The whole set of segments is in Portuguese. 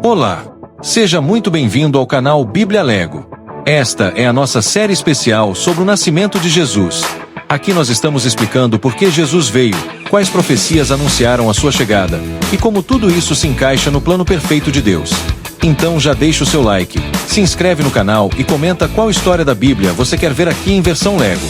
Olá! Seja muito bem-vindo ao canal Bíblia Lego. Esta é a nossa série especial sobre o nascimento de Jesus. Aqui nós estamos explicando por que Jesus veio, quais profecias anunciaram a sua chegada, e como tudo isso se encaixa no plano perfeito de Deus. Então já deixa o seu like, se inscreve no canal e comenta qual história da Bíblia você quer ver aqui em versão Lego.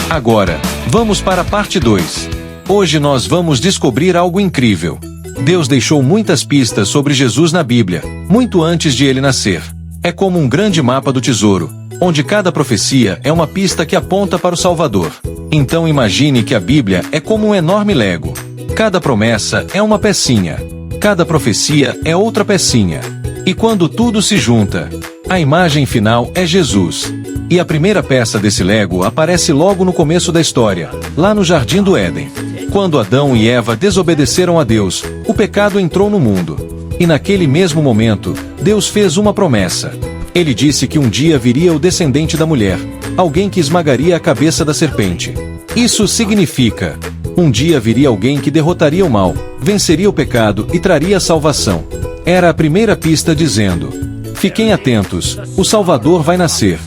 Agora, vamos para a parte 2. Hoje nós vamos descobrir algo incrível. Deus deixou muitas pistas sobre Jesus na Bíblia, muito antes de ele nascer. É como um grande mapa do tesouro, onde cada profecia é uma pista que aponta para o Salvador. Então imagine que a Bíblia é como um enorme Lego. Cada promessa é uma pecinha. Cada profecia é outra pecinha. E quando tudo se junta, a imagem final é Jesus. E a primeira peça desse Lego aparece logo no começo da história, lá no Jardim do Éden. Quando Adão e Eva desobedeceram a Deus, o pecado entrou no mundo. E naquele mesmo momento, Deus fez uma promessa. Ele disse que um dia viria o descendente da mulher, alguém que esmagaria a cabeça da serpente. Isso significa: um dia viria alguém que derrotaria o mal, venceria o pecado e traria a salvação. Era a primeira pista dizendo: fiquem atentos, o Salvador vai nascer.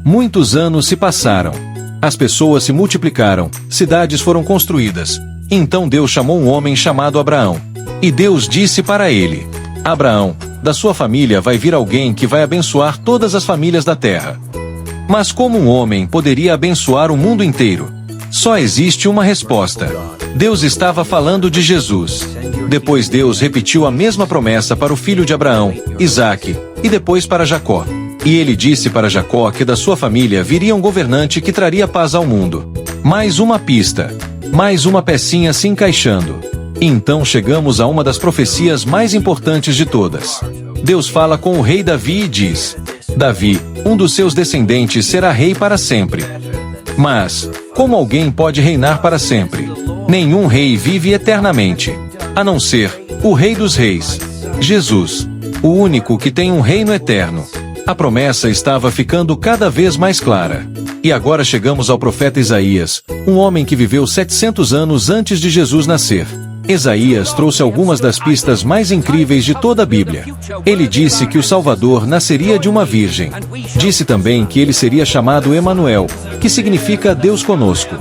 Muitos anos se passaram. As pessoas se multiplicaram, cidades foram construídas. Então Deus chamou um homem chamado Abraão. E Deus disse para ele: Abraão, da sua família vai vir alguém que vai abençoar todas as famílias da terra. Mas como um homem poderia abençoar o mundo inteiro? Só existe uma resposta. Deus estava falando de Jesus. Depois Deus repetiu a mesma promessa para o filho de Abraão, Isaque, e depois para Jacó. E ele disse para Jacó que da sua família viria um governante que traria paz ao mundo. Mais uma pista. Mais uma pecinha se encaixando. E então chegamos a uma das profecias mais importantes de todas. Deus fala com o rei Davi e diz: Davi, um dos seus descendentes será rei para sempre. Mas, como alguém pode reinar para sempre? Nenhum rei vive eternamente, a não ser o Rei dos Reis, Jesus, o único que tem um reino eterno. A promessa estava ficando cada vez mais clara. E agora chegamos ao profeta Isaías, um homem que viveu 700 anos antes de Jesus nascer. Isaías trouxe algumas das pistas mais incríveis de toda a Bíblia. Ele disse que o Salvador nasceria de uma virgem. Disse também que ele seria chamado Emanuel, que significa Deus conosco.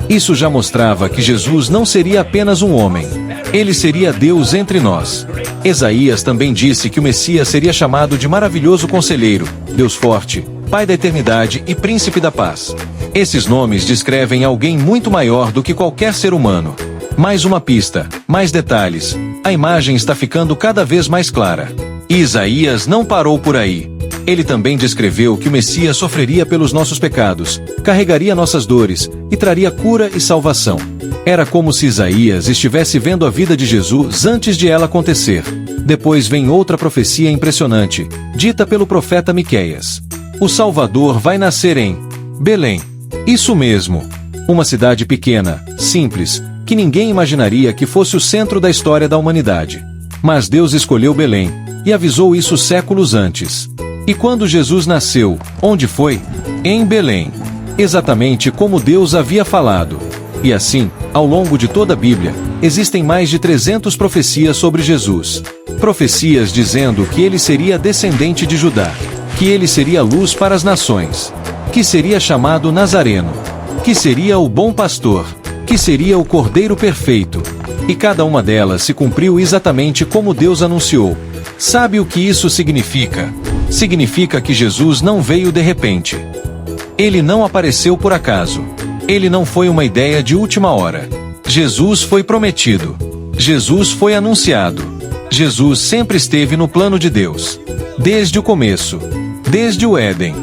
Isso já mostrava que Jesus não seria apenas um homem. Ele seria Deus entre nós. Isaías também disse que o Messias seria chamado de Maravilhoso Conselheiro, Deus Forte, Pai da Eternidade e Príncipe da Paz. Esses nomes descrevem alguém muito maior do que qualquer ser humano. Mais uma pista, mais detalhes. A imagem está ficando cada vez mais clara. E Isaías não parou por aí. Ele também descreveu que o Messias sofreria pelos nossos pecados, carregaria nossas dores e traria cura e salvação. Era como se Isaías estivesse vendo a vida de Jesus antes de ela acontecer. Depois vem outra profecia impressionante, dita pelo profeta Miqueias. O Salvador vai nascer em Belém. Isso mesmo. Uma cidade pequena, simples, que ninguém imaginaria que fosse o centro da história da humanidade. Mas Deus escolheu Belém, e avisou isso séculos antes. E quando Jesus nasceu, onde foi? Em Belém. Exatamente como Deus havia falado. E assim, ao longo de toda a Bíblia, existem mais de 300 profecias sobre Jesus. Profecias dizendo que ele seria descendente de Judá, que ele seria luz para as nações, que seria chamado Nazareno, que seria o bom pastor, que seria o Cordeiro perfeito. E cada uma delas se cumpriu exatamente como Deus anunciou. Sabe o que isso significa? Significa que Jesus não veio de repente. Ele não apareceu por acaso. Ele não foi uma ideia de última hora. Jesus foi prometido. Jesus foi anunciado. Jesus sempre esteve no plano de Deus. Desde o começo. Desde o Éden.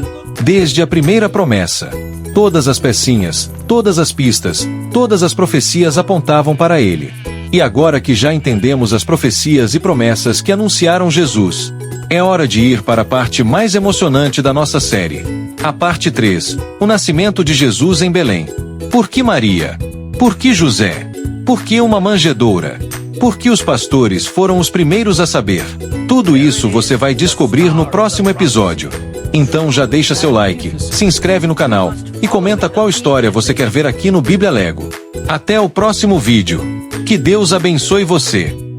Desde a primeira promessa. Todas as pecinhas, todas as pistas, todas as profecias apontavam para ele. E agora que já entendemos as profecias e promessas que anunciaram Jesus, é hora de ir para a parte mais emocionante da nossa série. A parte 3, o nascimento de Jesus em Belém. Por que Maria? Por que José? Por que uma manjedoura? Por que os pastores foram os primeiros a saber? Tudo isso você vai descobrir no próximo episódio. Então já deixa seu like, se inscreve no canal e comenta qual história você quer ver aqui no Bíblia Lego. Até o próximo vídeo. Que Deus abençoe você.